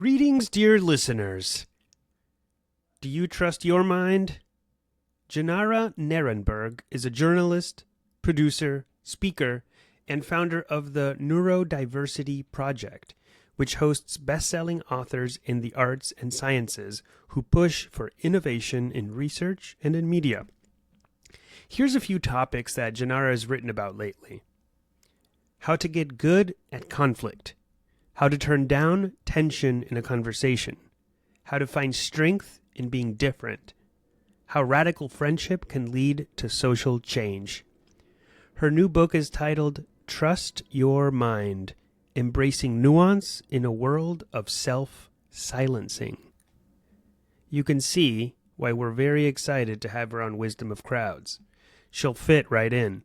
Greetings, dear listeners. Do you trust your mind? Jenara Nerenberg is a journalist, producer, speaker, and founder of the Neurodiversity Project, which hosts best-selling authors in the arts and sciences who push for innovation in research and in media. Here's a few topics that Jenara has written about lately. How to get good at conflict. How to turn down tension in a conversation. How to find strength in being different. How radical friendship can lead to social change. Her new book is titled Trust Your Mind, Embracing Nuance in a World of Self-Silencing. You can see why we're very excited to have her on Wisdom of Crowds. She'll fit right in.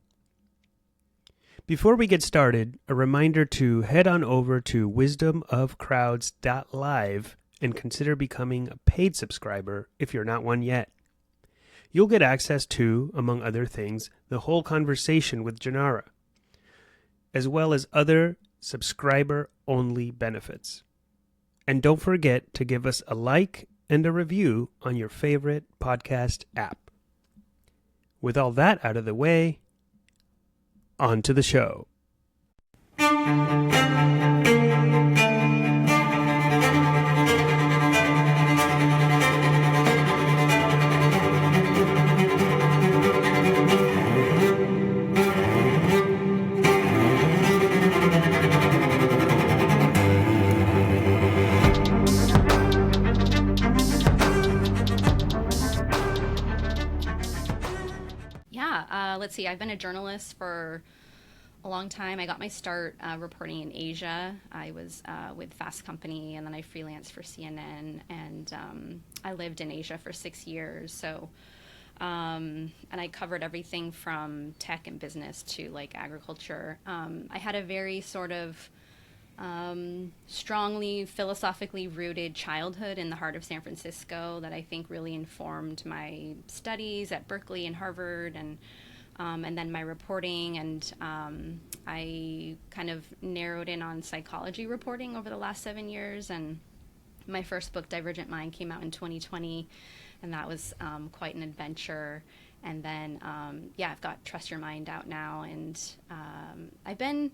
Before we get started, a reminder to head on over to wisdomofcrowds.live and consider becoming a paid subscriber if you're not one yet. You'll get access to, among other things, the whole conversation with Jenara, as well as other subscriber-only benefits. And don't forget to give us a like and a review on your favorite podcast app. With all that out of the way, on to the show. Let's see, I've been a journalist for a long time. I got my start reporting in Asia. I was with Fast Company, and then I freelanced for CNN, and I lived in Asia for 6 years. So, and I covered everything from tech and business to like agriculture. I had a very sort of strongly philosophically rooted childhood in the heart of San Francisco that I think really informed my studies at Berkeley and Harvard, and then my reporting, and I kind of narrowed in on psychology reporting over the last 7 years, and my first book, Divergent Mind, came out in 2020, and that was quite an adventure. And then, I've got Trust Your Mind out now, and I've been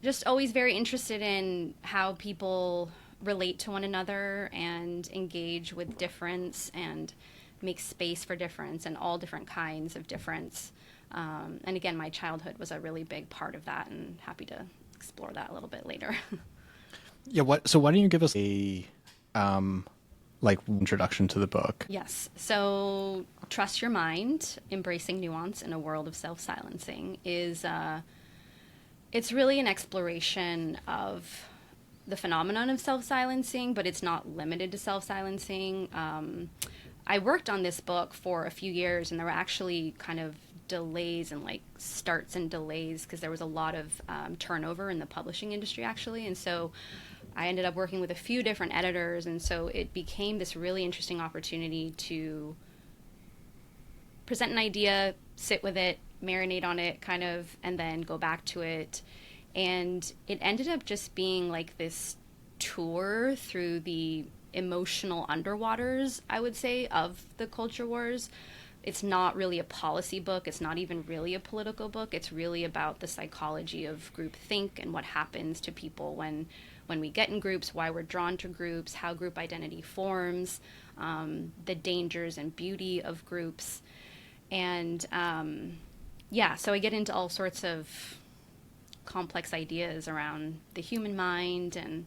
just always very interested in how people relate to one another and engage with difference and make space for difference and all different kinds of difference. And again, my childhood was a really big part of that, and happy to explore that a little bit later. So why don't you give us a introduction to the book? Yes. So Trust Your Mind, Embracing Nuance in a World of Self-Silencing is it's really an exploration of the phenomenon of self-silencing, but it's not limited to self-silencing. I worked on this book for a few years, and there were actually kind of delays and like starts and delays because there was a lot of turnover in the publishing industry actually, and so I ended up working with a few different editors, and so it became this really interesting opportunity to present an idea, sit with it, marinate on it kind of, and then go back to it. And it ended up just being like this tour through the emotional underwaters, I would say, of the culture wars. It's not really a policy book. It's not even really a political book. It's really about the psychology of groupthink and what happens to people when we get in groups, why we're drawn to groups, how group identity forms, the dangers and beauty of groups. And so I get into all sorts of complex ideas around the human mind and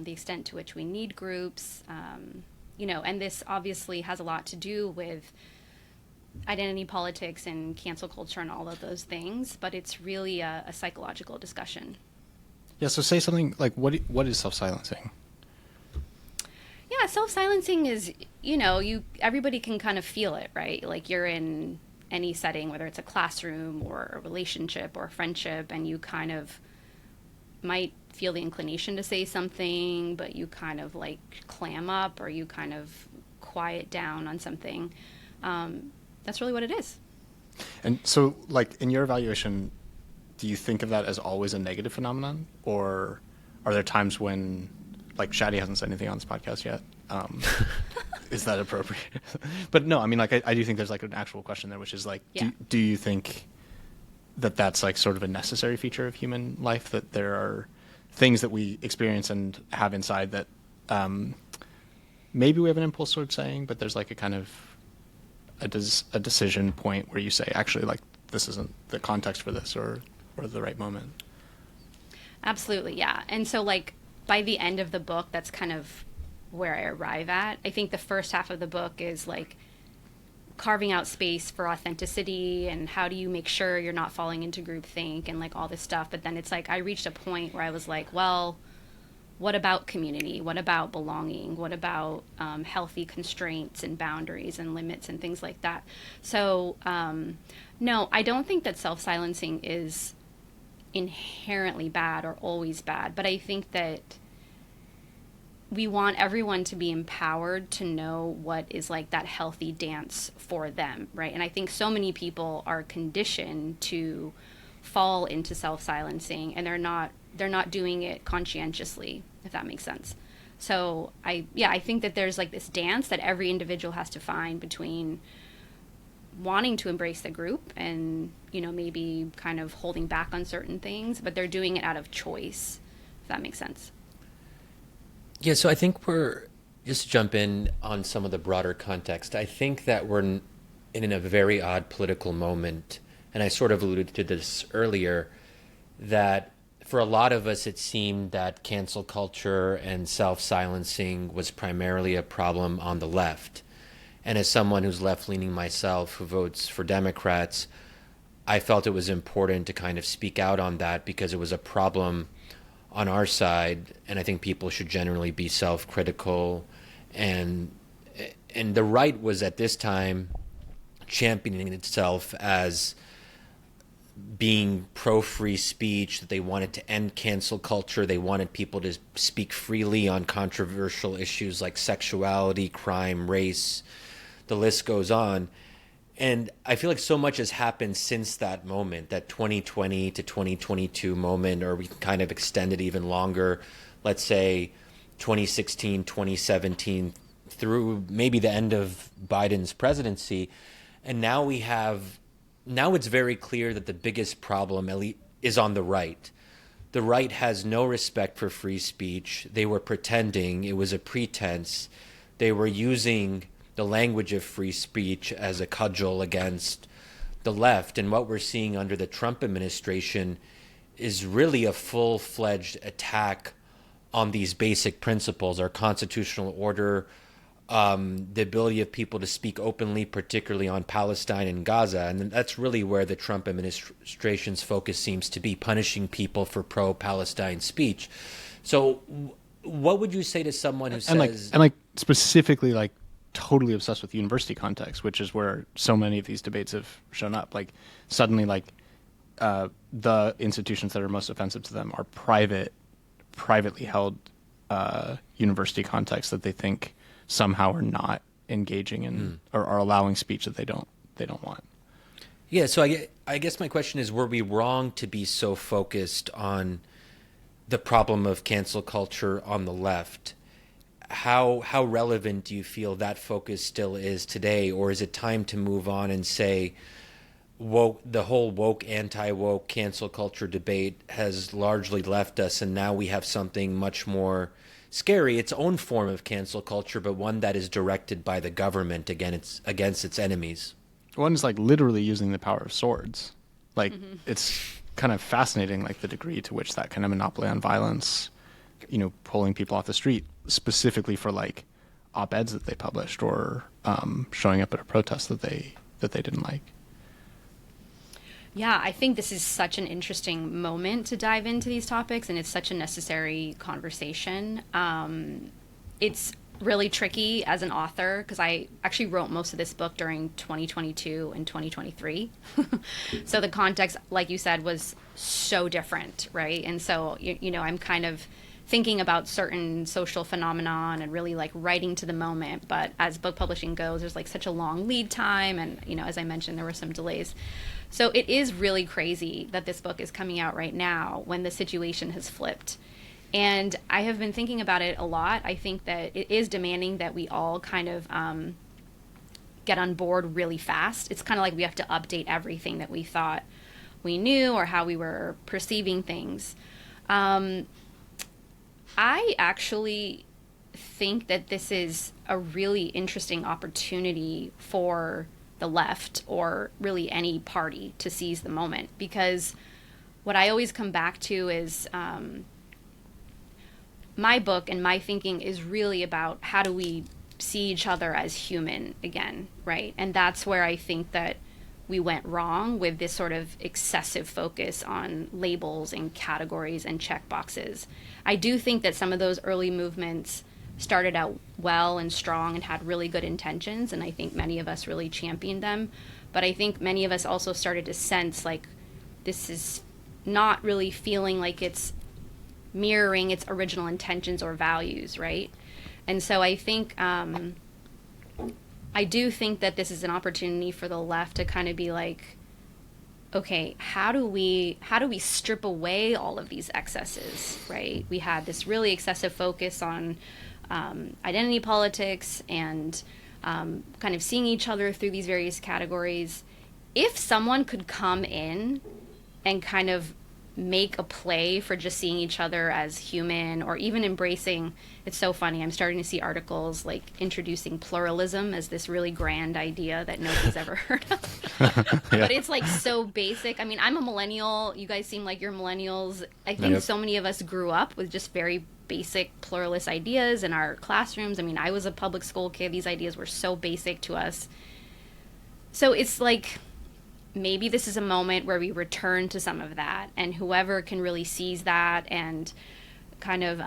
the extent to which we need groups. And this obviously has a lot to do with identity politics and cancel culture and all of those things, but it's really a psychological discussion. Yeah, so say something like, what is self-silencing? Yeah, self-silencing is, everybody can kind of feel it, right? Like you're in any setting, whether it's a classroom or a relationship or a friendship, and you kind of might feel the inclination to say something, but you kind of like clam up or you kind of quiet down on something. That's really what it is. And so, like, in your evaluation, do you think of that as always a negative phenomenon, or are there times when like Shadi hasn't said anything on this podcast yet. Is that appropriate? But no, I mean, like, I do think there's like an actual question there, which is like, do you think that that's like sort of a necessary feature of human life, that there are things that we experience and have inside that maybe we have an impulse towards saying, but there's like a kind of a decision point where you say, actually, like, this isn't the context for this or the right moment. Absolutely, yeah. And so, like, by the end of the book, that's kind of where I arrive at. I think the first half of the book is, like, carving out space for authenticity and how do you make sure you're not falling into groupthink and, like, all this stuff. But then it's like I reached a point where I was like, well, what about community? What about belonging? What about healthy constraints and boundaries and limits and things like that? So, no, I don't think that self-silencing is inherently bad or always bad, but I think that we want everyone to be empowered to know what is like that healthy dance for them, right? And I think so many people are conditioned to fall into self-silencing, and they're not doing it conscientiously, if that makes sense. So I think that there's like this dance that every individual has to find between wanting to embrace the group and, you know, maybe kind of holding back on certain things, but they're doing it out of choice, if that makes sense. Yeah, so I think just to jump in on some of the broader context, I think that we're in a very odd political moment, and I sort of alluded to this earlier, that for a lot of us, it seemed that cancel culture and self-silencing was primarily a problem on the left. And as someone who's left-leaning myself, who votes for Democrats, I felt it was important to kind of speak out on that because it was a problem on our side, and I think people should generally be self-critical. And the right was at this time championing itself as being pro-free speech, that they wanted to end cancel culture. They wanted people to speak freely on controversial issues like sexuality, crime, race. The list goes on. And I feel like so much has happened since that moment, that 2020 to 2022 moment, or we can kind of extend it even longer, let's say 2016, 2017, through maybe the end of Biden's presidency. And now it's very clear that the biggest problem is on the right. The right has no respect for free speech. They were pretending, it was a pretense. They were using the language of free speech as a cudgel against the left. And what we're seeing under the Trump administration is really a full-fledged attack on these basic principles, our constitutional order, the ability of people to speak openly, particularly on Palestine and Gaza. And that's really where the Trump administration's focus seems to be, punishing people for pro-Palestine speech. So what would you say to someone who says... And specifically, like, totally obsessed with university context, which is where so many of these debates have shown up. Like, suddenly, like, the institutions that are most offensive to them are privately held university contexts that they think somehow are not engaging in or are allowing speech that they don't want. Yeah, so I guess my question is, were we wrong to be so focused on the problem of cancel culture on the left? How relevant do you feel that focus still is today, or is it time to move on and say the whole woke, anti-woke, cancel culture debate has largely left us, and now we have something much more scary, its own form of cancel culture, but one that is directed by the government against its enemies? One is like literally using the power of swords. Like, it's kind of fascinating, like the degree to which that kind of monopoly on violence, you know, pulling people off the street specifically for like op-eds that they published or showing up at a protest that they didn't like. Yeah, I think this is such an interesting moment to dive into these topics, and it's such a necessary conversation. It's really tricky as an author because I actually wrote most of this book during 2022 and 2023. So the context, like you said, was so different, right? And so, you know, I'm kind of thinking about certain social phenomenon and really like writing to the moment. But as book publishing goes, there's like such a long lead time. And, you know, as I mentioned, there were some delays. So it is really crazy that this book is coming out right now when the situation has flipped. And I have been thinking about it a lot. I think that it is demanding that we all kind of get on board really fast. It's kind of like we have to update everything that we thought we knew or how we were perceiving things. I actually think that this is a really interesting opportunity for the left, or really any party, to seize the moment, because what I always come back to is my book and my thinking is really about how do we see each other as human again, right? And that's where I think that we went wrong with this sort of excessive focus on labels and categories and checkboxes. I do think that some of those early movements started out well and strong and had really good intentions, and I think many of us really championed them. But I think many of us also started to sense like this is not really feeling like it's mirroring its original intentions or values, right? And so I think I do think that this is an opportunity for the left to kind of be like, okay, how do we strip away all of these excesses, right? We had this really excessive focus on identity politics and kind of seeing each other through these various categories. If someone could come in and kind of make a play for just seeing each other as human, or even embracing, it's so funny, I'm starting to see articles like introducing pluralism as this really grand idea that nobody's ever heard of. Yeah. But it's like so basic. I mean, I'm a millennial. You guys seem like you're millennials. I think Yep. so many of us grew up with just very basic pluralist ideas in our classrooms. I mean, I was a public school kid. These ideas were so basic to us. So it's like, maybe this is a moment where we return to some of that, and whoever can really seize that and kind of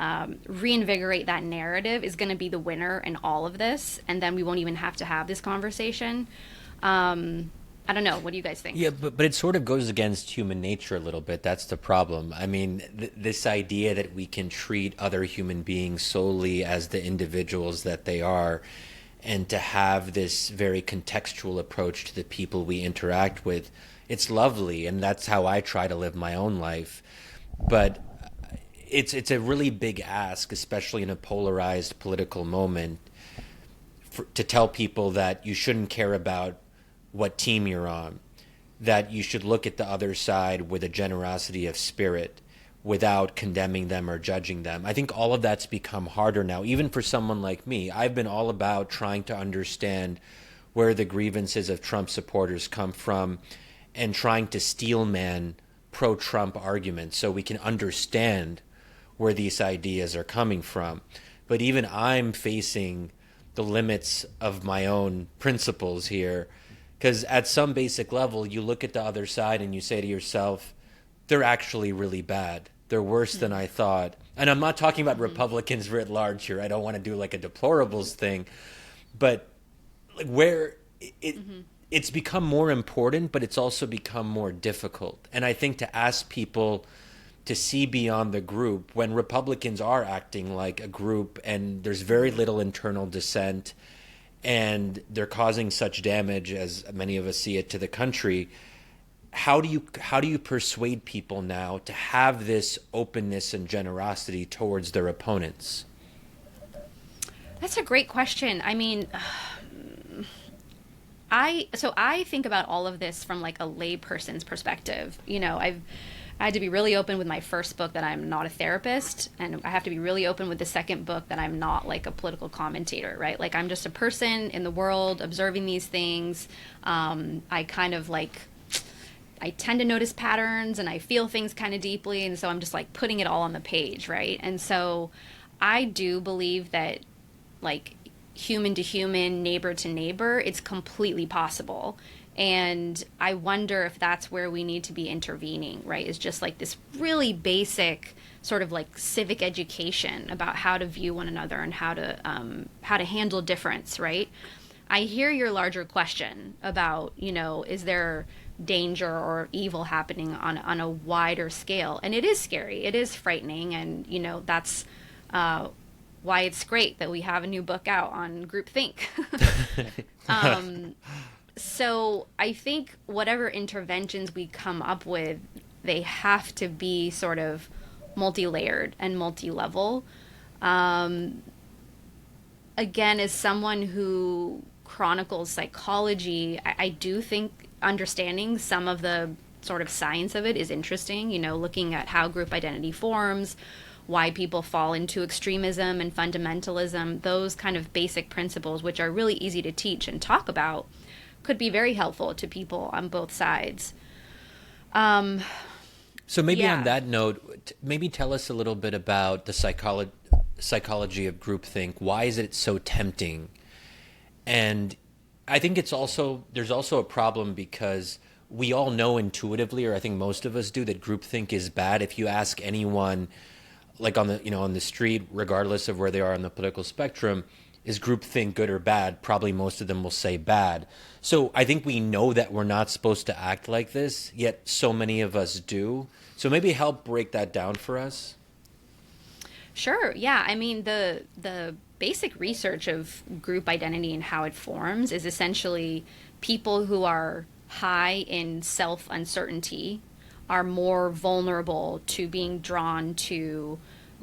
reinvigorate that narrative is going to be the winner in all of this, and then we won't even have to have this conversation. I don't know. What do you guys think? Yeah, but it sort of goes against human nature a little bit. That's the problem. I mean, this idea that we can treat other human beings solely as the individuals that they are, and to have this very contextual approach to the people we interact with, it's lovely, and that's how I try to live my own life. But it's a really big ask, especially in a polarized political moment, to tell people that you shouldn't care about what team you're on, that you should look at the other side with a generosity of spirit without condemning them or judging them. I think all of that's become harder now, even for someone like me. I've been all about trying to understand where the grievances of Trump supporters come from and trying to steelman pro-Trump arguments so we can understand where these ideas are coming from. But even I'm facing the limits of my own principles here, because at some basic level, you look at the other side and you say to yourself, they're actually really bad. They're worse than I thought. And I'm not talking about Republicans writ large here. I don't want to do like a deplorables thing. But like where it's become more important, but it's also become more difficult. And I think to ask people to see beyond the group, when Republicans are acting like a group and there's very little internal dissent and they're causing such damage, as many of us see it, to the country, how do you persuade people now to have this openness and generosity towards their opponents? That's a great question. I mean, I think about all of this from like a layperson's perspective. You know, I had to be really open with my first book that I'm not a therapist, and I have to be really open with the second book that I'm not like a political commentator, right? Like I'm just a person in the world observing these things. I kind of like, I tend to notice patterns and I feel things kind of deeply, and so I'm just like putting it all on the page, right? And so I do believe that like human to human, neighbor to neighbor, it's completely possible. And I wonder if that's where we need to be intervening, right? Is just like this really basic sort of like civic education about how to view one another and how to handle difference, right? I hear your larger question about, you know, is there danger or evil happening on a wider scale? And it is scary. It is frightening. And, you know, that's why it's great that we have a new book out on groupthink. So I think whatever interventions we come up with, they have to be sort of multi-layered and multi-level. Again, as someone who chronicles psychology, I do think understanding some of the sort of science of it is interesting, looking at how group identity forms, why people fall into extremism and fundamentalism, those kind of basic principles, which are really easy to teach and talk about, could be very helpful to people on both sides. So maybe Yeah. on that note, maybe tell us a little bit about the psychology of groupthink. Why is it so tempting? And I think there's also a problem because we all know intuitively, or I think most of us do, that groupthink is bad. If you ask anyone, like on the street, regardless of where they are on the political spectrum, is groupthink good or bad? Probably most of them will say bad. So I think we know that we're not supposed to act like this, yet so many of us do. So maybe help break that down for us. Sure. Yeah. I mean, the basic research of group identity and how it forms is essentially people who are high in self-uncertainty are more vulnerable to being drawn to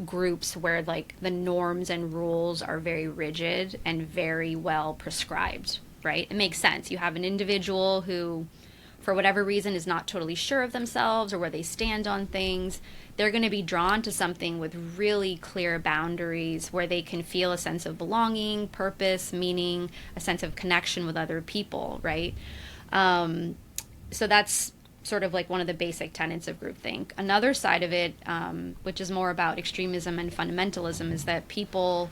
groups where like the norms and rules are very rigid and very well prescribed, right? It makes sense. You have an individual who, for whatever reason, is not totally sure of themselves or where they stand on things. They're going to be drawn to something with really clear boundaries where they can feel a sense of belonging, purpose, meaning, a sense of connection with other people, right? So that's sort of like one of the basic tenets of groupthink. Another side of it, which is more about extremism and fundamentalism, is that people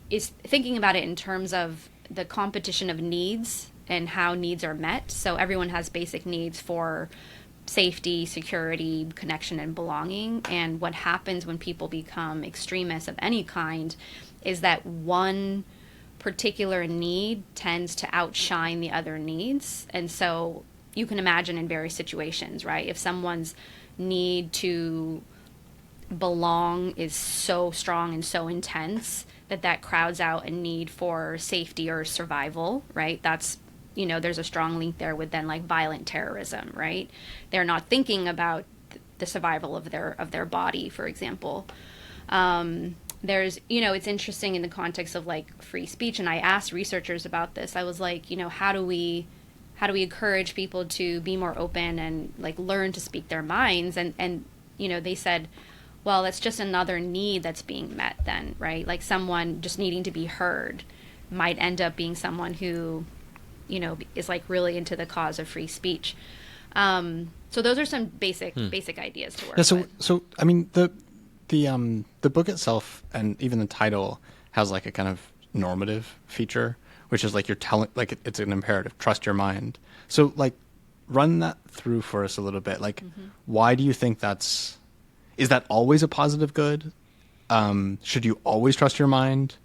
is thinking about it in terms of the competition of needs and how needs are met. So everyone has basic needs for safety, security, connection, and belonging. And what happens when people become extremists of any kind is that one particular need tends to outshine the other needs. And so you can imagine in various situations, right? If someone's need to belong is so strong and so intense that crowds out a need for safety or survival, right? That's, there's a strong link there with then like violent terrorism, right? They're not thinking about the survival of their body, for example. There's, it's interesting in the context of like free speech. And I asked researchers about this. I was like, how do we encourage people to be more open and like learn to speak their minds? And they said, well, that's just another need that's being met then, right? Like someone just needing to be heard might end up being someone who, is like really into the cause of free speech. So those are some basic ideas to work with. So I mean, the book itself and even the title has like a kind of normative feature, which is like you're telling, like it's an imperative, trust your mind. So like run that through for us a little bit. Like, why do you think is that always a positive good? Should you always trust your mind?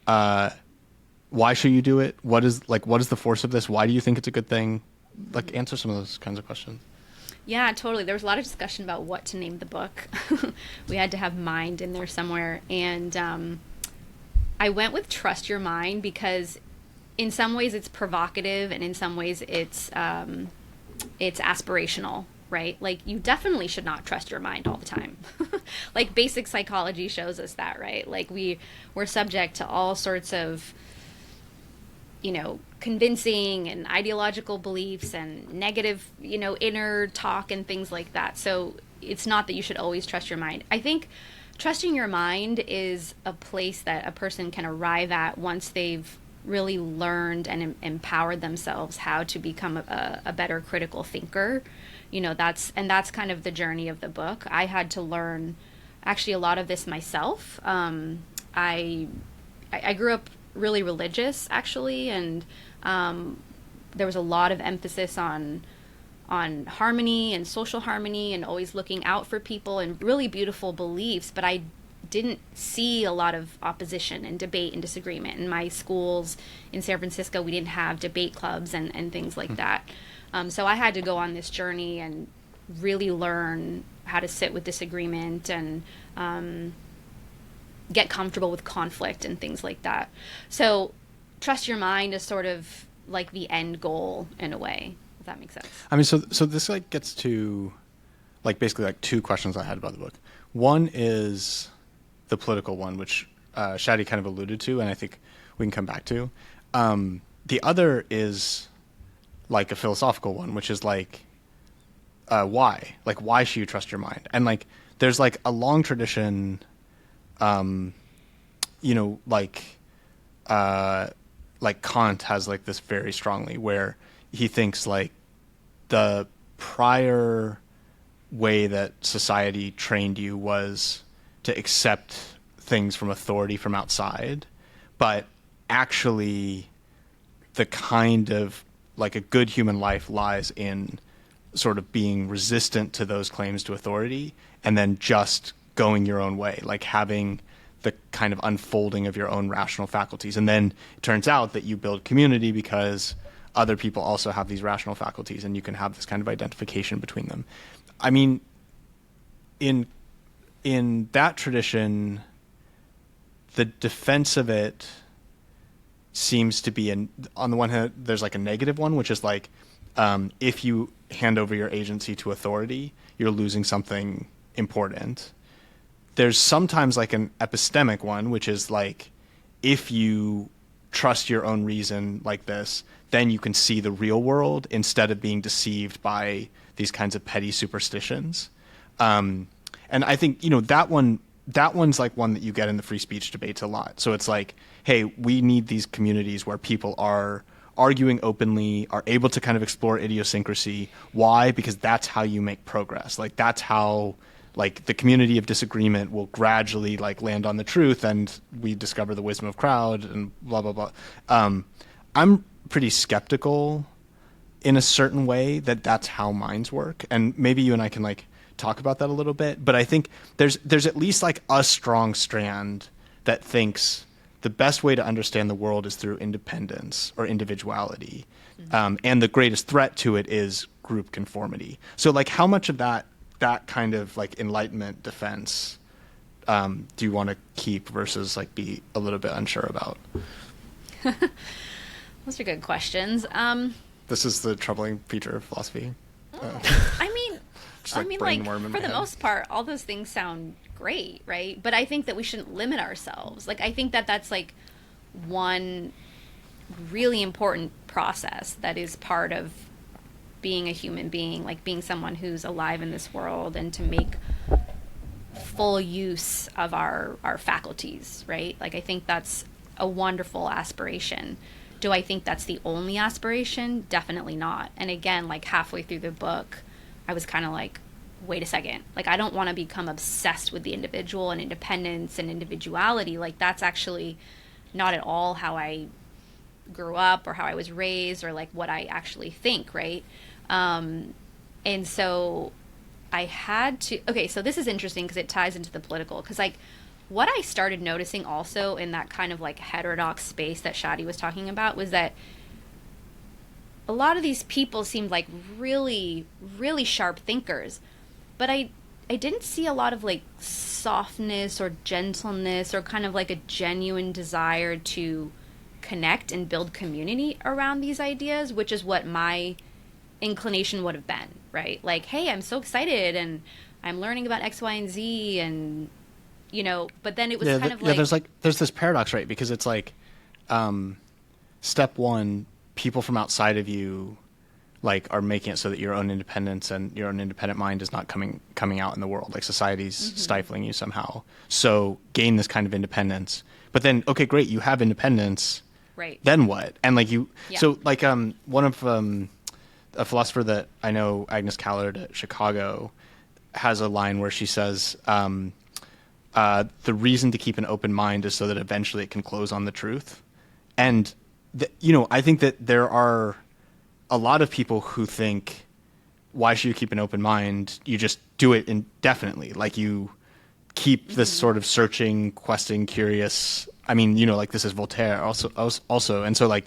Why should you do it? What is the force of this? Why do you think it's a good thing? Like answer some of those kinds of questions. Yeah, totally. There was a lot of discussion about what to name the book. We had to have mind in there somewhere. And I went with Trust Your Mind because in some ways it's provocative and in some ways it's aspirational, right? Like you definitely should not trust your mind all the time. Like basic psychology shows us that, right? Like we're subject to all sorts of convincing and ideological beliefs and negative, inner talk and things like that. So it's not that you should always trust your mind. I think trusting your mind is a place that a person can arrive at once they've really learned and empowered themselves how to become a better critical thinker. That's kind of the journey of the book. I had to learn actually a lot of this myself. I grew up really religious actually, and there was a lot of emphasis on harmony and social harmony and always looking out for people and really beautiful beliefs, but I didn't see a lot of opposition and debate and disagreement. In my schools in San Francisco, we didn't have debate clubs and things like that. So I had to go on this journey and really learn how to sit with disagreement and get comfortable with conflict and things like that. So trust your mind is sort of like the end goal in a way, if that makes sense. I mean, so this like gets to like basically like two questions I had about the book. One is the political one, which Shadi kind of alluded to, and I think we can come back to. The other is like a philosophical one, which is like, why? Like, why should you trust your mind? And like, there's like a long tradition, you know, like Kant has like this very strongly, where he thinks like the prior way that society trained you was to accept things from authority from outside, but actually the kind of like a good human life lies in sort of being resistant to those claims to authority and then just going your own way, like having the kind of unfolding of your own rational faculties. And then it turns out that you build community because other people also have these rational faculties, and you can have this kind of identification between them. I mean, in that tradition, the defense of it seems to be, on the one hand, there's like a negative one, which is like, if you hand over your agency to authority, you're losing something important. There's sometimes like an epistemic one, which is like, if you trust your own reason like this, then you can see the real world instead of being deceived by these kinds of petty superstitions. And I think, you know, that one's like one that you get in the free speech debates a lot. So it's like, hey, we need these communities where people are arguing openly, are able to kind of explore idiosyncrasy. Why? Because that's how you make progress. Like, that's how, like, the community of disagreement will gradually like land on the truth, and we discover the wisdom of crowd and blah, blah, blah. I'm pretty skeptical in a certain way that that's how minds work. And maybe you and I can like talk about that a little bit, but I think there's at least like a strong strand that thinks the best way to understand the world is through independence or individuality. And the greatest threat to it is group conformity. So like, how much of that kind of like Enlightenment defense do you want to keep versus like be a little bit unsure about? Those are good questions. This is the troubling feature of philosophy. I mean, like, for the most part, all those things sound great, right? But I think that we shouldn't limit ourselves. Like, I think that that's like one really important process that is part of being a human being, like being someone who's alive in this world, and to make full use of our faculties, right? Like, I think that's a wonderful aspiration. Do I think that's the only aspiration? Definitely not. And again, like halfway through the book, I was kind of like, wait a second. Like, I don't want to become obsessed with the individual and independence and individuality. Like, that's actually not at all how I grew up or how I was raised or like what I actually think, right? And so I had to, okay, so this is interesting because it ties into the political, because like what I started noticing also in that kind of like heterodox space that Shadi was talking about was that a lot of these people seemed like really, really sharp thinkers, but I didn't see a lot of like softness or gentleness or kind of like a genuine desire to connect and build community around these ideas, which is what my inclination would have been, right? Like, hey, I'm so excited and I'm learning about X, Y, and Z, and you know, but then it was kind of like... there's this paradox, right? Because it's like, step one, people from outside of you, like, are making it so that your own independence and your own independent mind is not coming out in the world. Like, society's stifling you somehow. So gain this kind of independence. But then, okay, great, you have independence. Right. Then what? And like you, yeah. So like, one of, a philosopher that I know, Agnes Callard at Chicago, has a line where she says, the reason to keep an open mind is so that eventually it can close on the truth. And, you know, I think that there are a lot of people who think, why should you keep an open mind? You just do it indefinitely. Like, you keep this sort of searching, questing, curious. I mean, you know, like, this is Voltaire also. And so like,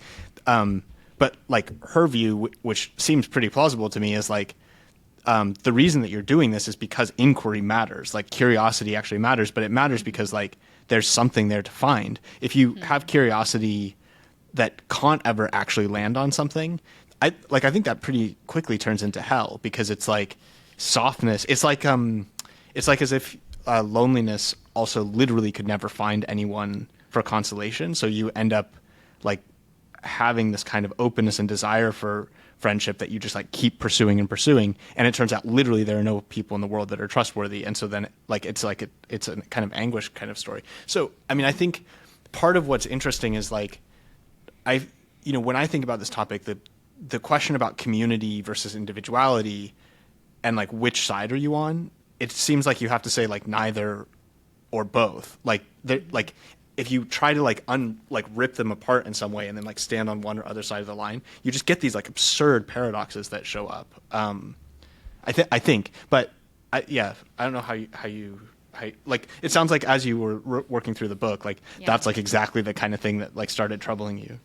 but like her view, which seems pretty plausible to me, is like, the reason that you're doing this is because inquiry matters. Like, curiosity actually matters, but it matters because like there's something there to find. If you have curiosity that can't ever actually land on something, I think that pretty quickly turns into hell, because it's like, softness. It's like as if loneliness also literally could never find anyone for consolation. So you end up like having this kind of openness and desire for friendship that you just like keep pursuing and pursuing, and it turns out literally there are no people in the world that are trustworthy, and so then it's a kind of anguish kind of story. So I mean, I think part of what's interesting is like when I think about this topic, the question about community versus individuality and like which side are you on, it seems like you have to say like neither or both. Like if you try to like rip them apart in some way and then like stand on one or other side of the line, you just get these like absurd paradoxes that show up. I think, but I don't know how you like. It sounds like as you were working through the book, like that's like exactly the kind of thing that like started troubling you.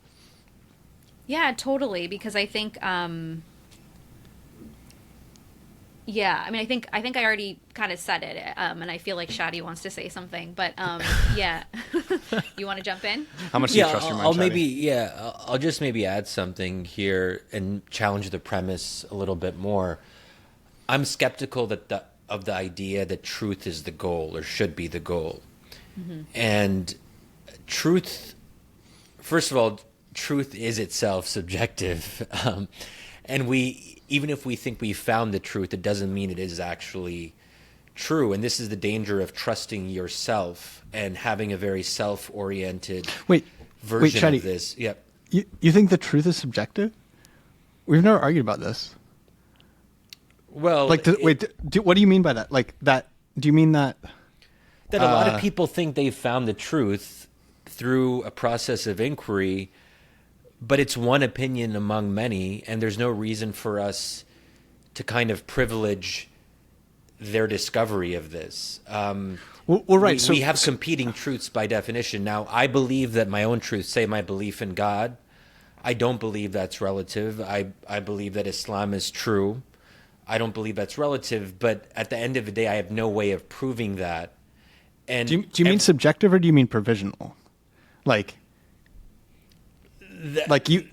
Yeah, totally. Because I think, yeah, I mean, I think I already kind of said it, and I feel like Shadi wants to say something, but yeah, you want to jump in? How much do you trust your mind, I'll just maybe add something here and challenge the premise a little bit more. I'm skeptical of the idea that truth is the goal or should be the goal, and truth. First of all, truth is itself subjective, and even if we think we found the truth, it doesn't mean it is actually true. And this is the danger of trusting yourself and having a very self-oriented version Shadi, of this. Yep. You think the truth is subjective? We've never argued about this. Well, like, what do you mean by that? Like that? Do you mean that a lot of people think they've found the truth through a process of inquiry? But it's one opinion among many, and there's no reason for us to kind of privilege their discovery of this. Right. We have competing truths by definition. Now, I believe that my own truths, say my belief in God, I don't believe that's relative. I believe that Islam is true. I don't believe that's relative, but at the end of the day, I have no way of proving that. And do you mean subjective or do you mean provisional? Like you,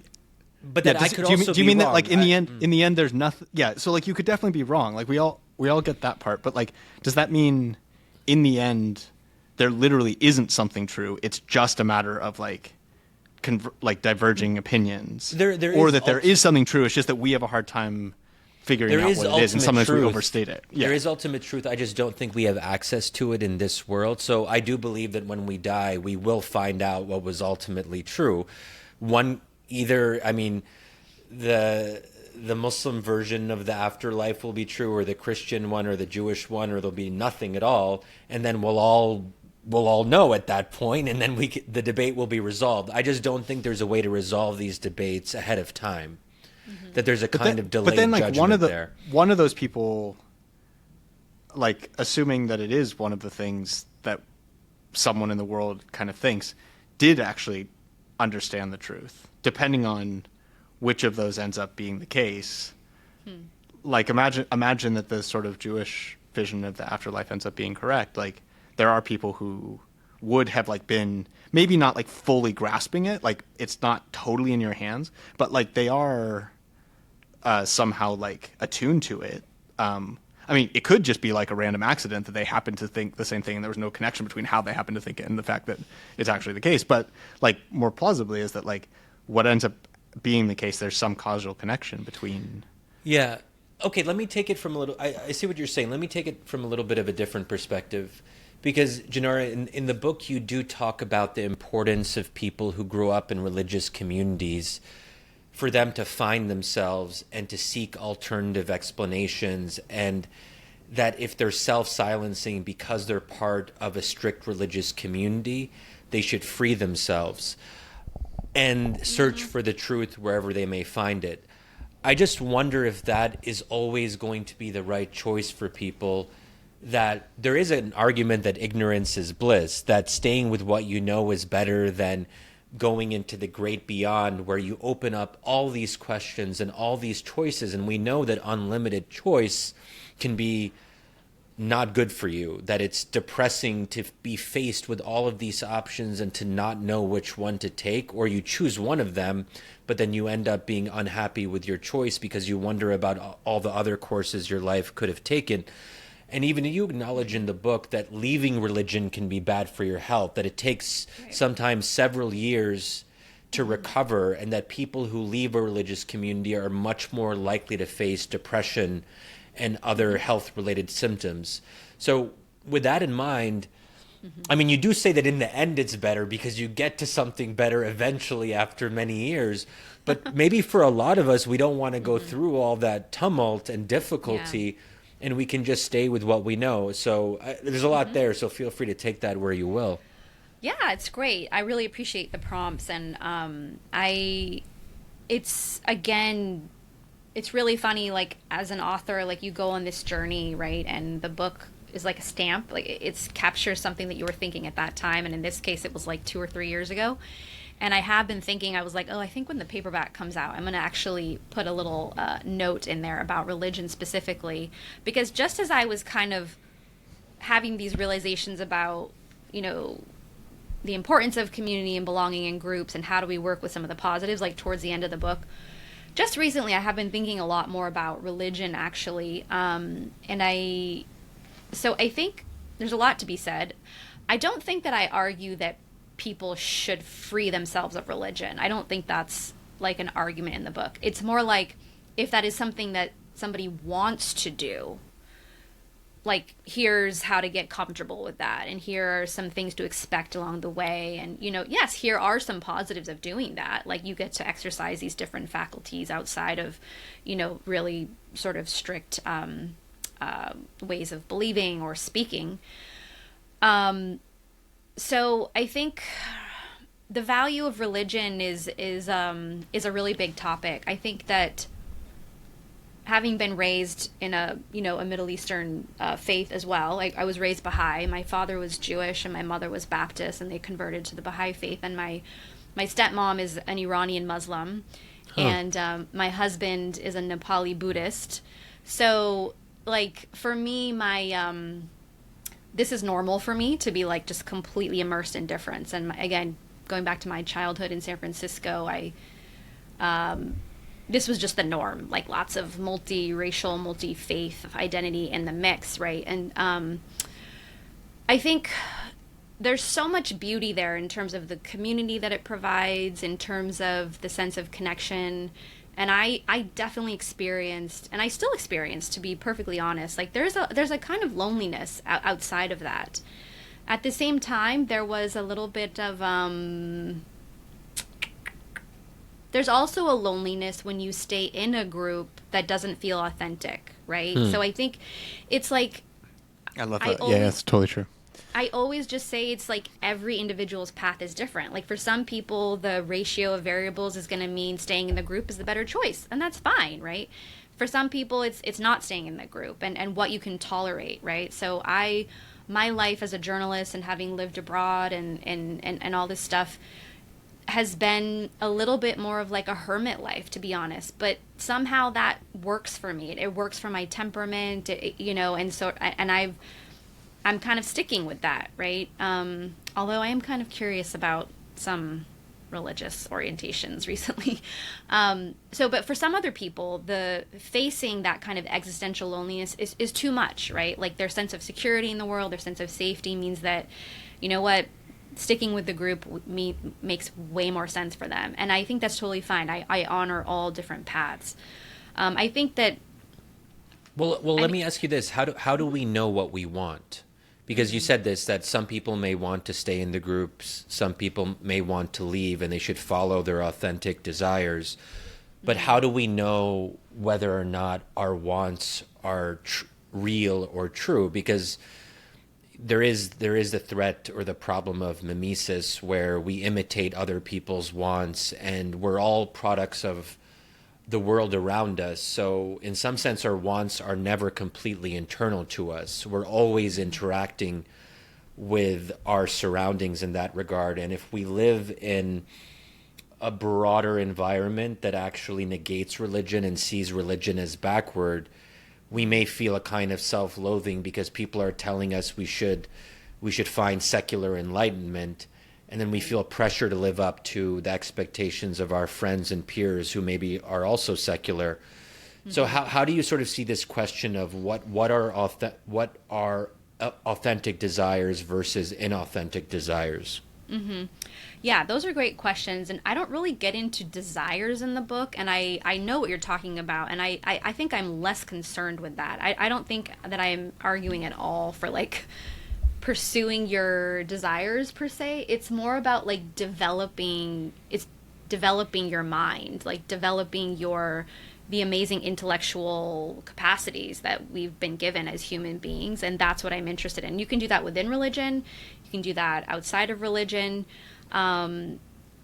but then I could also do you mean be that wrong. like in the end there's nothing? Yeah, so like you could definitely be wrong. Like we all get that part, but like does that mean in the end there literally isn't something true? It's just a matter of like diverging opinions, there is something true. It's just that we have a hard time figuring out what it is, and sometimes we overstate it. Yeah. There is ultimate truth. I just don't think we have access to it in this world. So I do believe that when we die, we will find out what was ultimately true. The Muslim version of the afterlife will be true, or the Christian one, or the Jewish one, or there'll be nothing at all, and then we'll all know at that point, and then the debate will be resolved. I just don't think there's a way to resolve these debates ahead of time. Mm-hmm. That there's a kind of delayed judgment there. One of those people, like assuming that it is one of the things that someone in the world kind of thinks, did actually understand the truth, depending on which of those ends up being the case. Like imagine that the sort of Jewish vision of the afterlife ends up being correct. Like there are people who would have like been maybe not like fully grasping it, like it's not totally in your hands, but like they are somehow like attuned to it. I mean, it could just be like a random accident that they happen to think the same thing and there was no connection between how they happen to think it and the fact that it's actually the case. But like more plausibly is that like what ends up being the case, there's some causal connection between. Yeah. Okay, let me take it from a little, I see what you're saying. Let me take it from a little bit of a different perspective. Because, Jenara, in the book, you do talk about the importance of people who grew up in religious communities for them to find themselves and to seek alternative explanations, and that if they're self-silencing because they're part of a strict religious community, they should free themselves and search for the truth wherever they may find it. I just wonder if that is always going to be the right choice for people, that there is an argument that ignorance is bliss, that staying with what you know is better than going into the great beyond, where you open up all these questions and all these choices. And we know that unlimited choice can be not good for you, that it's depressing to be faced with all of these options and to not know which one to take, or you choose one of them, but then you end up being unhappy with your choice because you wonder about all the other courses your life could have taken. And even you acknowledge in the book that leaving religion can be bad for your health, that it takes sometimes several years to recover, and that people who leave a religious community are much more likely to face depression and other health-related symptoms. So with that in mind, I mean, you do say that in the end it's better because you get to something better eventually after many years. But maybe for a lot of us, we don't want to go through all that tumult and difficulty, and we can just stay with what we know. So there's a lot there, so feel free to take that where you will. Yeah, it's great. I really appreciate the prompts, and it's again, it's really funny, like as an author, like you go on this journey, right? And the book is like a stamp, like it captures something that you were thinking at that time. And in this case, it was like 2 or 3 years ago. And I have been thinking, I was like, oh, I think when the paperback comes out, I'm going to actually put a little note in there about religion specifically, because just as I was kind of having these realizations about, you know, the importance of community and belonging in groups and how do we work with some of the positives, like towards the end of the book, just recently I have been thinking a lot more about religion, actually. So I think there's a lot to be said. I don't think that I argue that people should free themselves of religion. I don't think that's like an argument in the book. It's more like if that is something that somebody wants to do, like here's how to get comfortable with that, and here are some things to expect along the way, and you know, yes, here are some positives of doing that, like you get to exercise these different faculties outside of, you know, really sort of strict ways of believing or speaking. So I think the value of religion is a really big topic. I think that having been raised in a Middle Eastern faith as well, I was raised Baha'i. My father was Jewish and my mother was Baptist, and they converted to the Baha'i faith. And my stepmom is an Iranian Muslim, and my husband is a Nepali Buddhist. So, like, for me, this is normal for me to be like just completely immersed in difference. And again, going back to my childhood in San Francisco, this was just the norm, like lots of multiracial, multi-faith identity in the mix, right? And I think there's so much beauty there in terms of the community that it provides, in terms of the sense of connection. And I definitely experienced, and I still experience, to be perfectly honest, like there's a kind of loneliness outside of that. At the same time, there was a little bit of there's also a loneliness when you stay in a group that doesn't feel authentic, right? So I think it's like, I love that. Yeah, that's totally true. I always just say it's like every individual's path is different. Like for some people, the ratio of variables is going to mean staying in the group is the better choice, and that's fine, right? For some people, it's not staying in the group and what you can tolerate, right? So my life as a journalist and having lived abroad and all this stuff has been a little bit more of like a hermit life, to be honest. But somehow that works for me. It works for my temperament, and I'm kind of sticking with that, right? Although I am kind of curious about some religious orientations recently. But for some other people, the facing that kind of existential loneliness is too much, right? Like their sense of security in the world, their sense of safety means that, you know what, sticking with the group makes way more sense for them. And I think that's totally fine. I honor all different paths. I think that... Well, let me ask you this. How do we know what we want? Because you said this, that some people may want to stay in the groups, some people may want to leave, and they should follow their authentic desires. But how do we know whether or not our wants are real or true? Because there is the threat or the problem of mimesis, where we imitate other people's wants, and we're all products of the world around us. So in some sense, our wants are never completely internal to us. We're always interacting with our surroundings in that regard. And if we live in a broader environment that actually negates religion and sees religion as backward, we may feel a kind of self-loathing because people are telling us we should find secular enlightenment, and then we feel pressure to live up to the expectations of our friends and peers who maybe are also secular. Mm-hmm. So how do you sort of see this question of what are authentic desires versus inauthentic desires? Mm-hmm. Yeah, those are great questions. And I don't really get into desires in the book. And I know what you're talking about. And I think I'm less concerned with that. I don't think that I am arguing at all for like pursuing your desires per se. It's more about like developing your mind, like developing the amazing intellectual capacities that we've been given as human beings. And that's what I'm interested in. You can do that within religion. You can do that outside of religion. I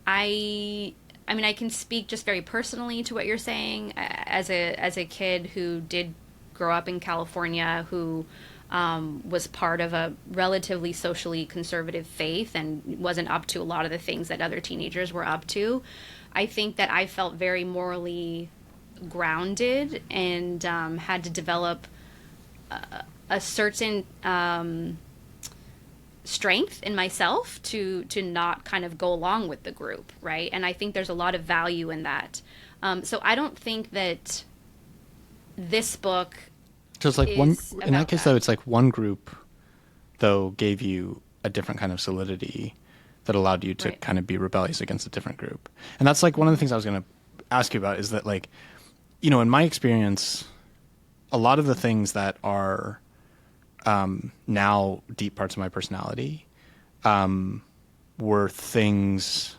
mean, I can speak just very personally to what you're saying. As a kid who did grow up in California, who was part of a relatively socially conservative faith and wasn't up to a lot of the things that other teenagers were up to, I think that I felt very morally grounded and had to develop a certain strength in myself to not kind of go along with the group, right? And I think there's a lot of value in that. So I don't think that this book just like one in that case that. though, it's like one group though gave you a different kind of solidity that allowed you to kind of be rebellious against a different group. And that's like one of the things I was going to ask you about is that, like, you know, in my experience, a lot of the things that are now deep parts of my personality were things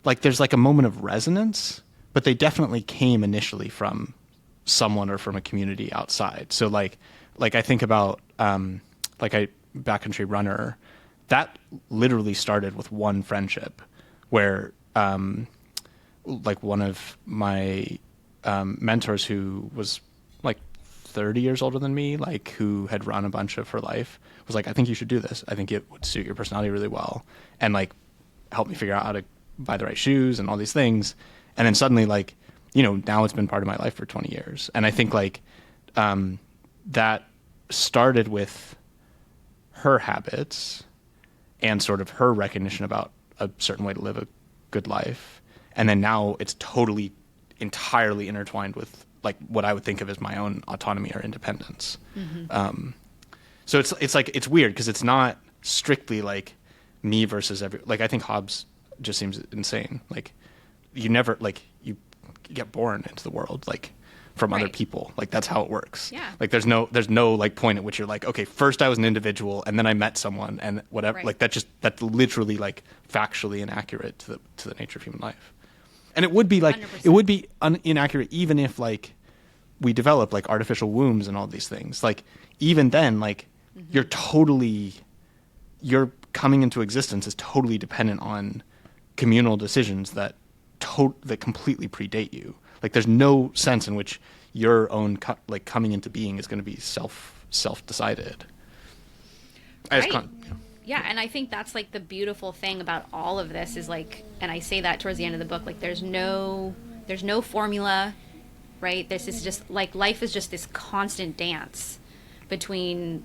like there's like a moment of resonance, but they definitely came initially from someone or from a community outside. So like I think about like a backcountry runner that literally started with one friendship where like one of my mentors who was like 30 years older than me, like who had run a bunch of her life, was like, I think you should do this. I think it would suit your personality really well. And like help me figure out how to buy the right shoes and all these things. And then suddenly, like, you know, now it's been part of my life for 20 years. And I think like that started with her habits and sort of her recognition about a certain way to live a good life. And then now it's totally, entirely intertwined with like what I would think of as my own autonomy or independence. Mm-hmm. So it's like, it's weird because it's not strictly like me versus like, I think Hobbes just seems insane. Like you never, like you get born into the world, like from other people. Like that's how it works. Yeah. Like there's no like point at which you're like, okay, first I was an individual and then I met someone and whatever. Like that's literally like factually inaccurate to the nature of human life. And it would be like 100%. It would be inaccurate even if like we develop like artificial wombs and all these things. Like even then, like mm-hmm. Your coming into existence is totally dependent on communal decisions that completely predate you. Like there's no sense in which your own like coming into being is going to be self-decided. Right. Yeah, and I think that's like the beautiful thing about all of this is like, and I say that towards the end of the book, like there's no formula, right? This is just like life is just this constant dance between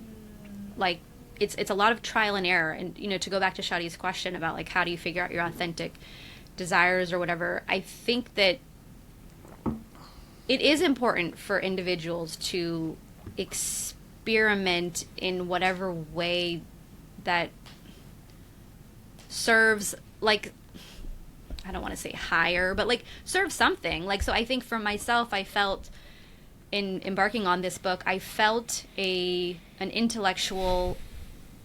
like it's a lot of trial and error. And you know, to go back to Shadi's question about like how do you figure out your authentic desires or whatever, I think that it is important for individuals to experiment in whatever way that serves, like, I don't want to say higher, but like serve something. Like, so I think for myself, I felt in embarking on this book, I felt an intellectual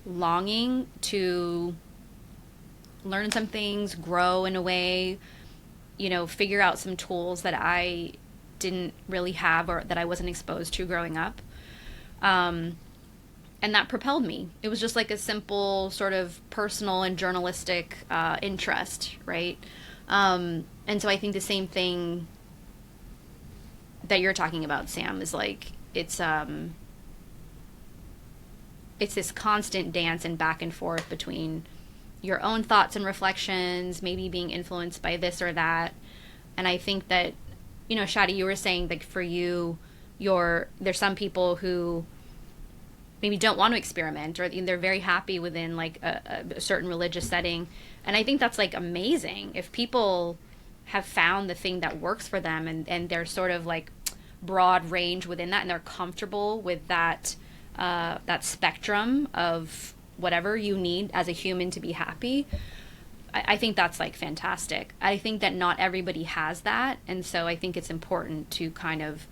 longing to learn some things, grow in a way, you know, figure out some tools that I didn't really have or that I wasn't exposed to growing up. And that propelled me. It was just like a simple sort of personal and journalistic interest, right? And so I think the same thing that you're talking about, Sam, is like it's this constant dance and back and forth between your own thoughts and reflections, maybe being influenced by this or that. And I think that, you know, Shadi, you were saying like for you, there's some people who maybe don't want to experiment, or they're very happy within like a certain religious setting. And I think that's like amazing if people have found the thing that works for them, and they're sort of like broad range within that, and they're comfortable with that that spectrum of whatever you need as a human to be happy. I think that's like fantastic. I think that not everybody has that, and so I think it's important to kind of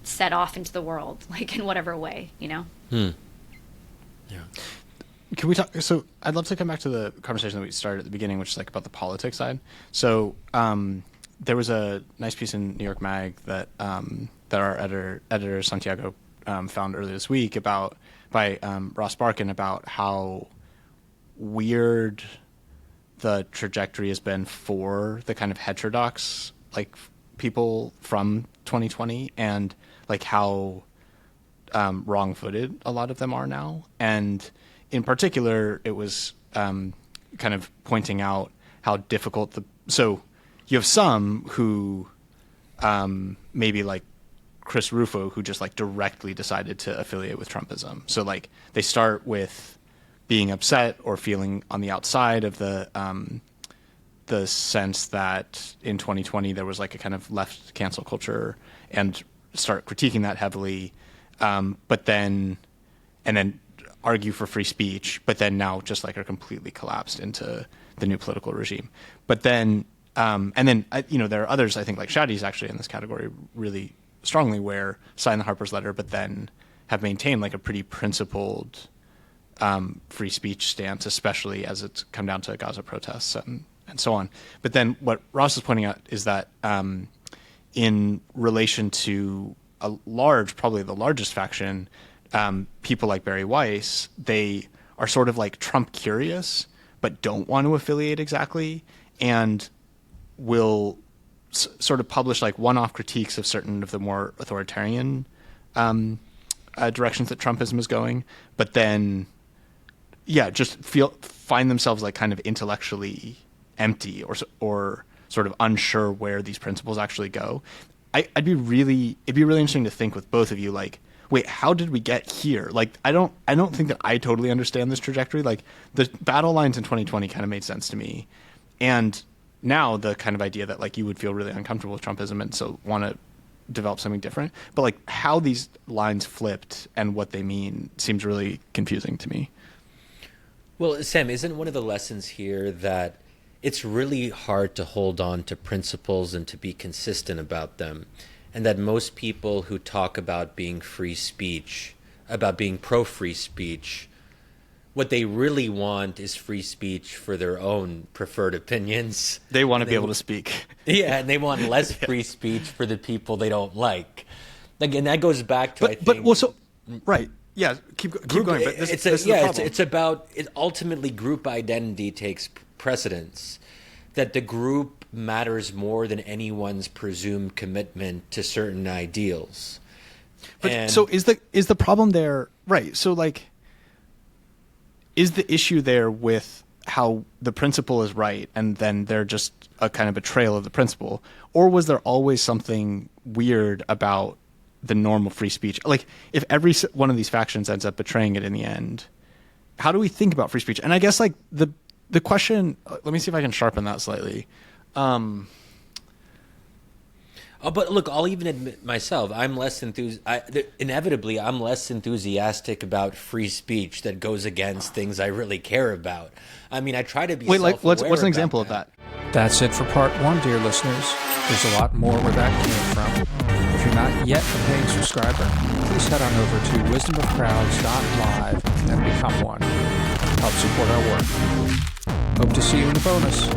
set off into the world, like in whatever way, you know. Yeah. Can we talk? So I'd love to come back to the conversation that we started at the beginning, which is like about the politics side. So there was a nice piece in New York Mag that that our editor Santiago found earlier this week by Ross Barkin about how weird the trajectory has been for the kind of heterodox like people from 2020, and like how wrong-footed a lot of them are now. And in particular, it was kind of pointing out how difficult so you have some who maybe like Chris Rufo, who just like directly decided to affiliate with Trumpism. So like they start with being upset or feeling on the outside of the sense that in 2020 there was like a kind of left cancel culture, and start critiquing that heavily, but then argue for free speech, but then now just like are completely collapsed into the new political regime. But then there are others, I think like Shadi's actually in this category really strongly, where signed the Harper's letter, but then have maintained like a pretty principled free speech stance, especially as it's come down to Gaza protests and so on. But then what Ross is pointing out is that in relation to probably the largest faction, people like Barry Weiss, they are sort of like Trump curious, but don't want to affiliate exactly, and will sort of publish like one-off critiques of certain of the more authoritarian directions that Trumpism is going, but then just find themselves like kind of intellectually empty or sort of unsure where these principles actually go. It'd be really interesting to think with both of you, like, wait, how did we get here? Like, I don't think that I totally understand this trajectory. Like, the battle lines in 2020 kind of made sense to me, and now the kind of idea that like you would feel really uncomfortable with Trumpism and so want to develop something different, but like how these lines flipped and what they mean seems really confusing to me. Well, Sam, isn't one of the lessons here that it's really hard to hold on to principles and to be consistent about them, and that most people who talk about being free speech, about being pro-free speech, what they really want is free speech for their own preferred opinions. They want to be able to speak. Yeah, and they want less free speech for the people they don't like. Again, that goes back to, right. Yeah, keep going. But it's about ultimately group identity takes precedence. That the group matters more than anyone's presumed commitment to certain ideals. But so is the problem there, right? So like, is the issue there with how the principle is right and then they're just a kind of betrayal of the principle, or was there always something weird about the normal free speech? Like, if every one of these factions ends up betraying it in the end, how do we think about free speech? And I guess like the question, let me see if I can sharpen that slightly. But look, I'll even admit myself, inevitably, I'm less enthusiastic about free speech that goes against things I really care about. I mean, I try to be self-aware. What's an example of that? That's it for part one, dear listeners. There's a lot more where that came from. If you're not yet a paying subscriber, please head on over to wisdomofcrowds.live and become one. Help support our work. Hope to see you in the bonus.